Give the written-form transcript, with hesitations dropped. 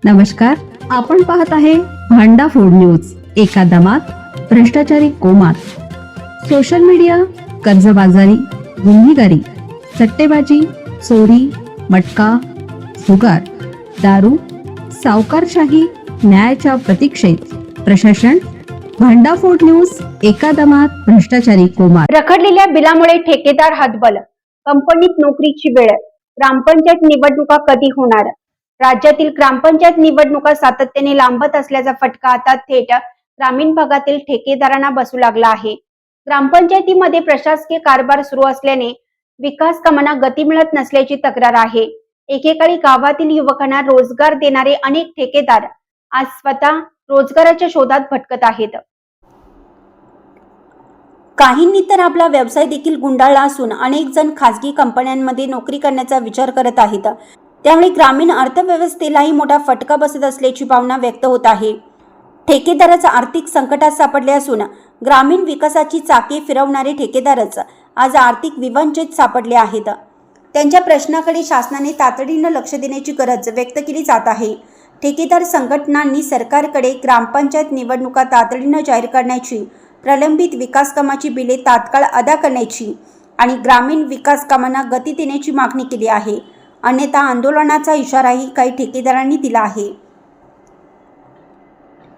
नमस्कार, आपण पाहत आहे भांडा फूड न्यूज. एका दमात भ्रष्टाचारी कोमात. सोशल मीडिया, कर्जबाजारी, गुन्हेगारी, सट्टेबाजी, चोरी, मटका, जुगार, दारू, सावकारशाही, न्यायाच्या प्रतीक्षेत प्रशासन. भांडा फूड न्यूज. एका दमात भ्रष्टाचारी कोमात. रखडलेल्या बिलामुळे ठेकेदार हतबल, कंपनीत नोकरीची वेळ. ग्रामपंचायत निवडणुका कधी होणार? राज्यातील ग्रामपंचायत निवडणुका सातत्याने लांबत असल्याचा फटका आता थेट ग्रामीण भागातील ठेकेदारांना बसू लागला आहे. ग्रामपंचायतीमध्ये प्रशासकीय कारभार सुरू असल्याने विकास कामांना गती मिळत नसल्याची तक्रार आहे. एकेकाळी गावातील युवकांना रोजगार देणारे अनेक ठेकेदार आज स्वतः रोजगाराच्या शोधात भटकत आहेत. काहींनी तर आपला व्यवसाय देखील गुंडाळला असून अनेक जण खासगी कंपन्यांमध्ये नोकरी करण्याचा विचार करत आहेत. त्यामुळे ग्रामीण अर्थव्यवस्थेलाही मोठा फटका बसत असल्याची भावना व्यक्त होत आहे. ठेकेदाराचा आर्थिक संकटात सापडले असून ग्रामीण विकासाची चाके फिरवणारे ठेकेदारच आज आर्थिक विवंचित सापडले आहेत. त्यांच्या प्रश्नाकडे शासनाने तातडीनं लक्ष देण्याची गरज व्यक्त केली जात आहे. ठेकेदार संघटनांनी सरकारकडे ग्रामपंचायत निवडणुका तातडीनं जाहीर करण्याची, प्रलंबित विकास कामाची बिले तात्काळ अदा करण्याची आणि ग्रामीण विकास कामांना गती देण्याची मागणी केली आहे. अन्यथा आंदोलनाचा इशाराही काही ठेकेदारांनी दिला आहे.